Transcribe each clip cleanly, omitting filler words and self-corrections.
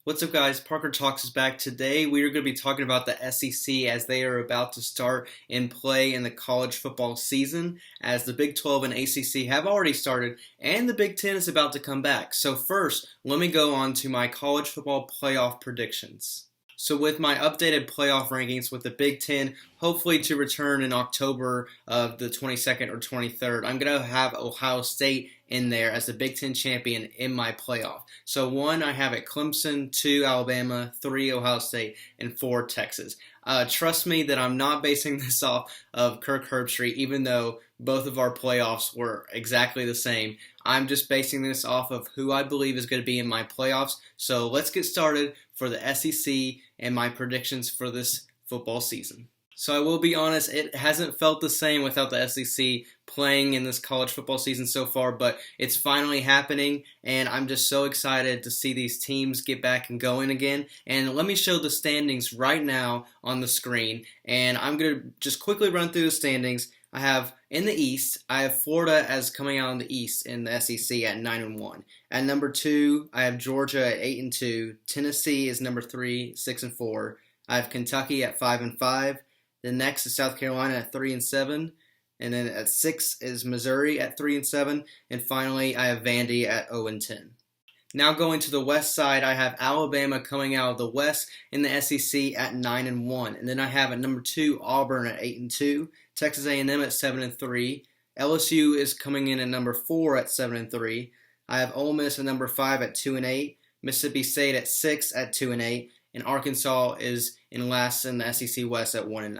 What's up, guys? Parker Talks is back. Today we are going to be talking about the SEC as they are about to start and play in the college football season, as the Big 12 and ACC have already started and the Big 10 is about to come back. So first, let me go on to my college football playoff predictions. So with my updated playoff rankings with the Big 10 hopefully to return in October of the 22nd or 23rd, I'm going to have Ohio State in there as the Big 10 champion in my playoff. So 1, I have it Clemson, 2, Alabama, 3, Ohio State, and 4, Texas. Trust me that I'm not basing this off of Kirk Herbstreit, even though both of our playoffs were exactly the same. I'm just basing this off of who I believe is going to be in my playoffs. So let's get started for the SEC and my predictions for this football season. So I will be honest, it hasn't felt the same without the SEC playing in this college football season so far, but it's finally happening, and I'm just so excited to see these teams get back and going again. And let me show the standings right now on the screen, and I'm going to just quickly run through the standings. I have in the East, I have Florida as coming out in the East in the SEC at 9-1. At number 2, I have Georgia at 8-2. Tennessee is number 3, 6-4. I have Kentucky at 5-5. The next is South Carolina at 3-7, and then at 6 is Missouri at 3-7, and finally I have Vandy at 0-10. Now going to the West side, I have Alabama coming out of the West in the SEC at 9-1, and then I have at number 2 Auburn at 8-2, Texas A&M at 7-3, LSU is coming in at number 4 at 7-3. I have Ole Miss at number 5 at 2-8, Mississippi State at 6 at 2-8. And Arkansas is in last in the SEC West at 1-9.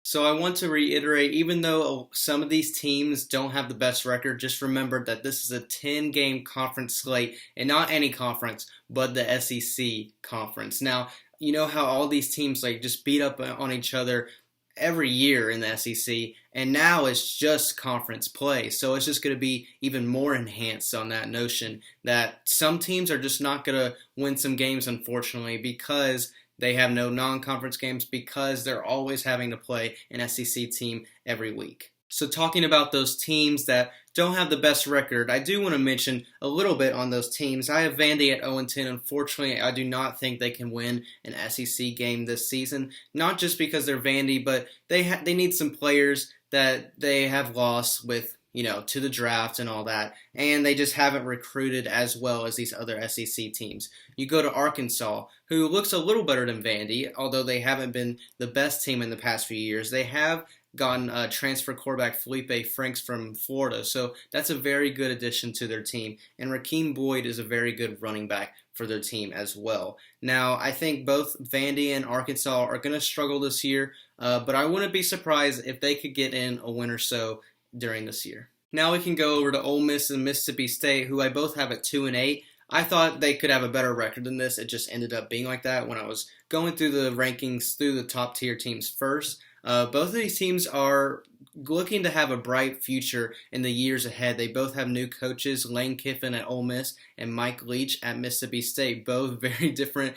So I want to reiterate, even though some of these teams don't have the best record, just remember that this is a 10-game conference slate, and not any conference, but the SEC conference. Now, you know how all these teams just beat up on each other every year in the SEC, and now it's just conference play. So it's just going to be even more enhanced on that notion that some teams are just not going to win some games, unfortunately, because they have no non-conference games, because they're always having to play an SEC team every week. So talking about those teams that don't have the best record, I do want to mention a little bit on those teams. I have Vandy at 0-10. Unfortunately, I do not think they can win an SEC game this season. Not just because they're Vandy, but they need some players that they have lost with, to the draft and all that, and they just haven't recruited as well as these other SEC teams. You go to Arkansas, who looks a little better than Vandy, although they haven't been the best team in the past few years. They have gotten transfer quarterback Felipe Franks from Florida, so that's a very good addition to their team. And Rakeem Boyd is a very good running back for their team as well. Now, I think both Vandy and Arkansas are going to struggle this year, but I wouldn't be surprised if they could get in a win or so during this year. Now we can go over to Ole Miss and Mississippi State, who I both have at 2-8. I thought they could have a better record than this. It just ended up being like that when I was going through the rankings through the top tier teams first. Both of these teams are looking to have a bright future in the years ahead. They both have new coaches, Lane Kiffin at Ole Miss and Mike Leach at Mississippi State, both very different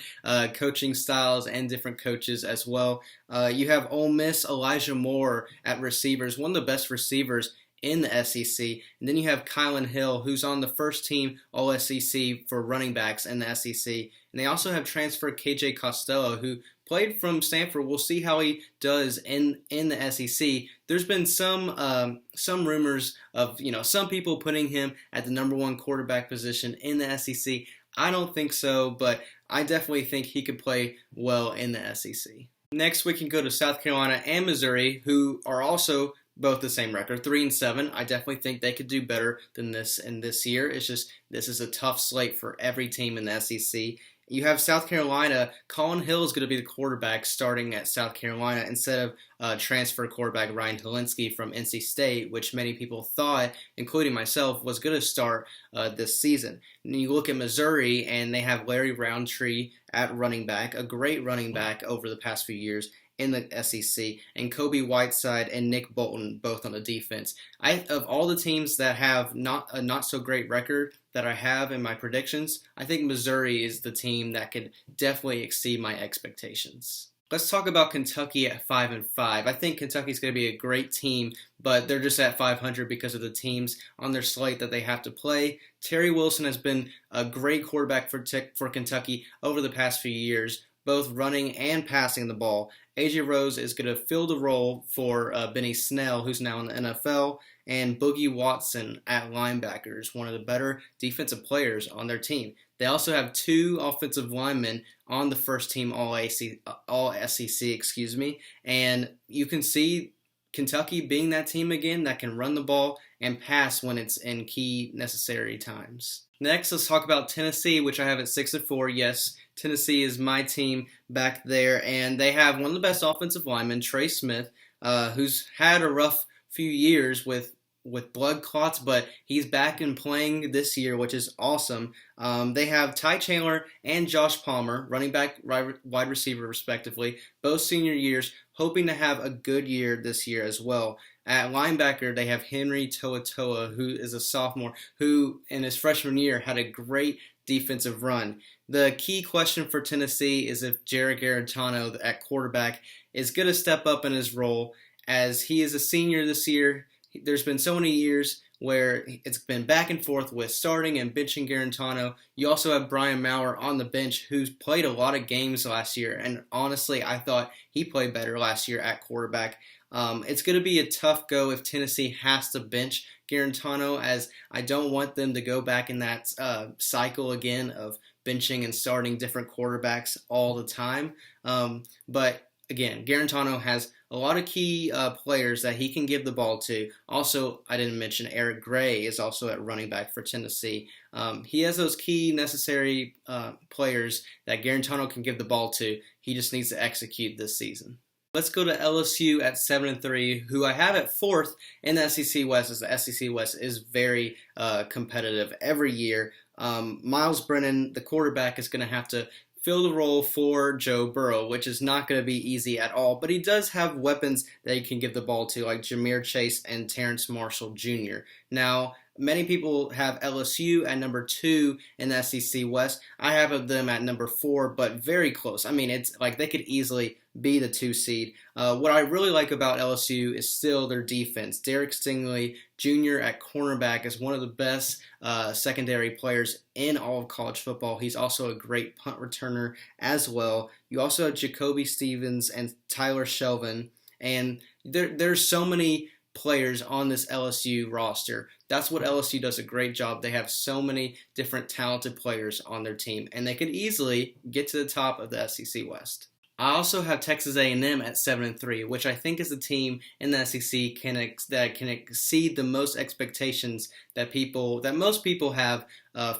coaching styles and different coaches as well. You have Ole Miss, Elijah Moore at receivers, one of the best receivers in the SEC. And then you have Kylan Hill, who's on the first team All-SEC for running backs in the SEC. And they also have transfer KJ Costello, who played from Stanford. We'll see how he does in the SEC. There's been some rumors of some people putting him at the number 1 quarterback position in the SEC. I don't think so, but I definitely think he could play well in the SEC. Next, we can go to South Carolina and Missouri, who are also both the same record, 3-7. I definitely think they could do better than this in this year. It's just this is a tough slate for every team in the SEC. You have South Carolina. Colin Hill is going to be the quarterback starting at South Carolina instead of transfer quarterback Ryan Helinski from NC State, which many people thought, including myself, was going to start this season. And you look at Missouri, and they have Larry Roundtree at running back, a great running back over the past few years in the SEC, and Kobe Whiteside and Nick Bolton both on the defense. Of all the teams that have a not so great record that I have in my predictions, I think Missouri is the team that could definitely exceed my expectations. Let's talk about Kentucky at 5-5. I think Kentucky's going to be a great team, but they're just at 500 because of the teams on their slate that they have to play. Terry Wilson has been a great quarterback for Kentucky over the past few years, both running and passing the ball. AJ Rose is going to fill the role for Benny Snell, who's now in the NFL, and Boogie Watson at linebackers, one of the better defensive players on their team. They also have two offensive linemen on the first team all SEC, and you can see Kentucky being that team again that can run the ball and pass when it's in key necessary times. Next, let's talk about Tennessee, which I have at 6-4. Yes, Tennessee is my team back there, and they have one of the best offensive linemen, Trey Smith, who's had a rough few years with blood clots, but he's back and playing this year, which is awesome. They have Ty Chandler and Josh Palmer, running back, wide receiver, respectively, both senior years, hoping to have a good year this year as well. At linebacker, they have Henry To'oTo'o, who is a sophomore, who in his freshman year had a great defensive run. The key question for Tennessee is if Jarrett Guarantano at quarterback is going to step up in his role, as he is a senior this year. There's been so many years where it's been back and forth with starting and benching Guarantano. You also have Brian Maurer on the bench, who's played a lot of games last year, and honestly, I thought he played better last year at quarterback. It's going to be a tough go if Tennessee has to bench Guarantano, as I don't want them to go back in that cycle again of benching and starting different quarterbacks all the time. But again, Guarantano has a lot of key players that he can give the ball to. Also, I didn't mention Eric Gray is also at running back for Tennessee. He has those key necessary players that Guarantano can give the ball to. He just needs to execute this season. Let's go to LSU at 7-3, who I have at 4th in the SEC West, as the SEC West is very competitive every year. Miles Brennan, the quarterback, is going to have to fill the role for Joe Burrow, which is not going to be easy at all. But he does have weapons that he can give the ball to, like Ja'Marr Chase and Terrence Marshall Jr. Now, many people have LSU at number 2 in the SEC West. I have them at number 4, but very close. I mean, it's like they could easily be the 2 seed. What I really like about LSU is still their defense. Derek Stingley Jr. at cornerback is one of the best secondary players in all of college football. He's also a great punt returner as well. You also have Jacoby Stevens and Tyler Shelvin, and there's so many players on this LSU roster. That's what LSU does a great job. They have so many different talented players on their team, and they could easily get to the top of the SEC West. I also have Texas A&M at 7-3, which I think is a team in the SEC that can exceed the most expectations that most people have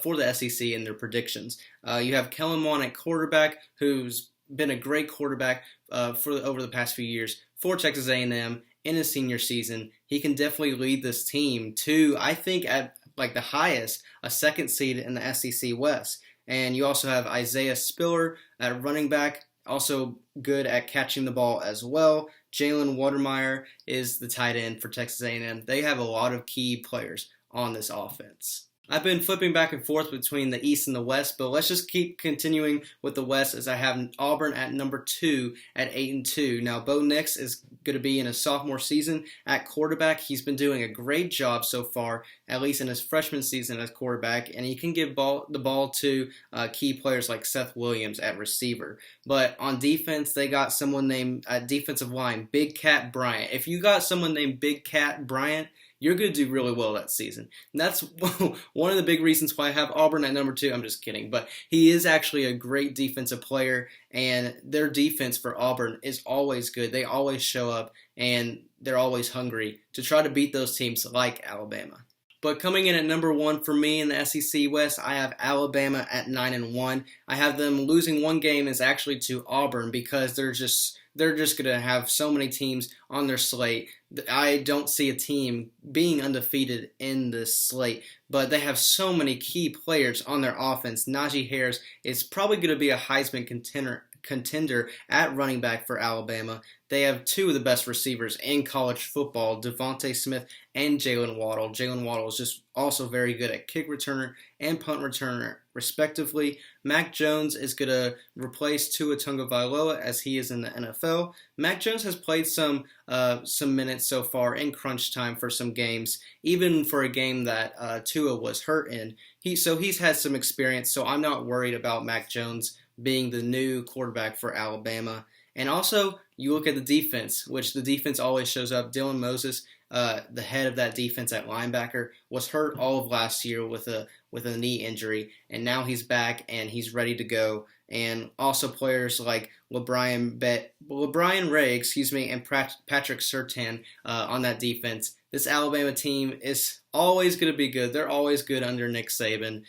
for the SEC in their predictions. You have Kellen Mond at quarterback, who's been a great quarterback over the past few years for Texas A&M in his senior season. He can definitely lead this team to, I think, at like the highest, a 2nd seed in the SEC West. And you also have Isaiah Spiller at running back, also good at catching the ball as well. Jalen Watermeyer is the tight end for Texas A&M. They have a lot of key players on this offense. I've been flipping back and forth between the East and the West, but let's just keep continuing with the West, as I have Auburn at number 2 at 8-2. Now, Bo Nix is going to be in a sophomore season at quarterback. He's been doing a great job so far, at least in his freshman season as quarterback, and he can give the ball to key players like Seth Williams at receiver. But on defense, they got someone named defensive line, Big Cat Bryant. If you got someone named Big Cat Bryant, you're going to do really well that season. And that's one of the big reasons why I have Auburn at number 2. I'm just kidding. But he is actually a great defensive player, and their defense for Auburn is always good. They always show up, and they're always hungry to try to beat those teams like Alabama. But coming in at number 1 for me in the SEC West, I have Alabama at 9-1. I have them losing one game is actually to Auburn, because they're just going to have so many teams on their slate. I don't see a team being undefeated in this slate, but they have so many key players on their offense. Najee Harris is probably going to be a Heisman contender at running back for Alabama. They have two of the best receivers in college football, Devontae Smith and Jalen Waddle. Jalen Waddle is just also very good at kick returner and punt returner, respectively. Mac Jones is going to replace Tua Tagovailoa as he is in the NFL. Mac Jones has played some minutes so far in crunch time for some games, even for a game that Tua was hurt in. He's had some experience, so I'm not worried about Mac Jones being the new quarterback for Alabama. And also, you look at the defense, which the defense always shows up. Dylan Moses, the head of that defense at linebacker, was hurt all of last year with a knee injury, and now he's back and he's ready to go. And also players like LeBrian Ray, and Patrick Surtain on that defense. This Alabama team is always going to be good. They're always good under Nick Saban.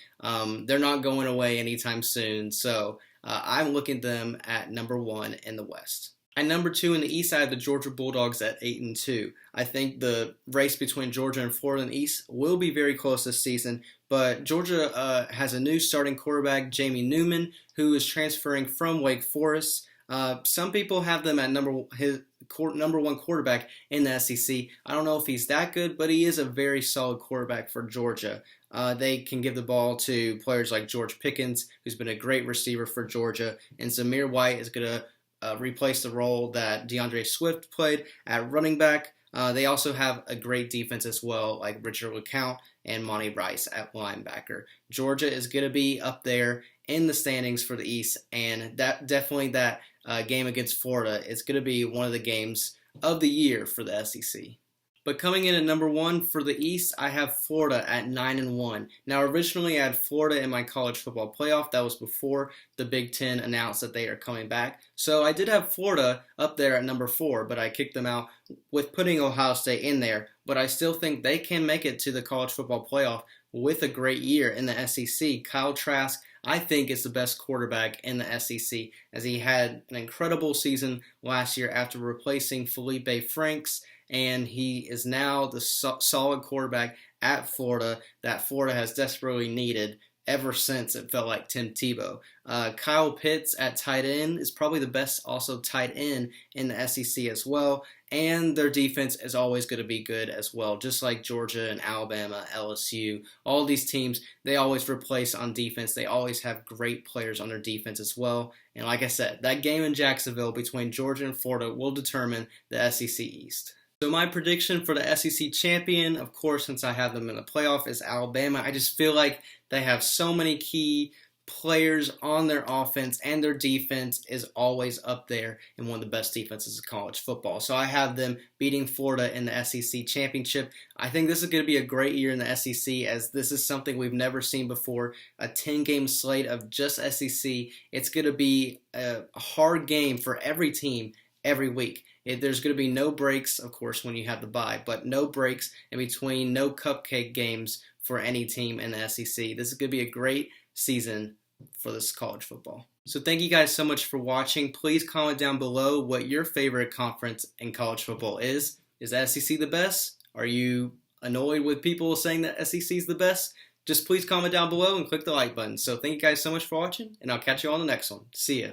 They're not going away anytime soon. So I'm looking at them at number 1 in the West. At number 2 in the East, I have the Georgia Bulldogs at 8-2. I think the race between Georgia and Florida in the East will be very close this season, but Georgia has a new starting quarterback, Jamie Newman, who is transferring from Wake Forest. Some people have them at number 1 quarterback in the SEC. I don't know if he's that good, but he is a very solid quarterback for Georgia. They can give the ball to players like George Pickens, who's been a great receiver for Georgia, and Zamir White is going to replace the role that DeAndre Swift played at running back. They also have a great defense as well, like Richard LeCounte and Monty Rice at linebacker. Georgia is going to be up there in the standings for the East, and that game against Florida is going to be one of the games of the year for the SEC. But coming in at number 1 for the East, I have Florida at 9-1. Now, originally I had Florida in my college football playoff. That was before the Big Ten announced that they are coming back. So I did have Florida up there at number 4, but I kicked them out with putting Ohio State in there. But I still think they can make it to the college football playoff with a great year in the SEC. Kyle Trask, I think, is the best quarterback in the SEC, as he had an incredible season last year after replacing Felipe Franks, and he is now the solid quarterback at Florida that Florida has desperately needed ever since it felt like Tim Tebow. Kyle Pitts at tight end is probably the best also tight end in the SEC as well, and their defense is always going to be good as well, just like Georgia and Alabama, LSU. All these teams, they always replace on defense. They always have great players on their defense as well. And like I said, that game in Jacksonville between Georgia and Florida will determine the SEC East. So my prediction for the SEC champion, of course, since I have them in the playoff, is Alabama. I just feel like they have so many key players on their offense, and their defense is always up there in one of the best defenses of college football. So I have them beating Florida in the SEC championship. I think this is going to be a great year in the SEC, as this is something we've never seen before, a 10-game slate of just SEC. It's going to be a hard game for every team every week. There's going to be no breaks, of course, when you have the bye, but no breaks in between, no cupcake games for any team in the SEC. This is going to be a great season for this college football. So thank you guys so much for watching. Please comment down below what your favorite conference in college football is. Is the SEC the best? Are you annoyed with people saying that SEC is the best? Just please comment down below and click the like button. So thank you guys so much for watching, and I'll catch you on the next one. See ya.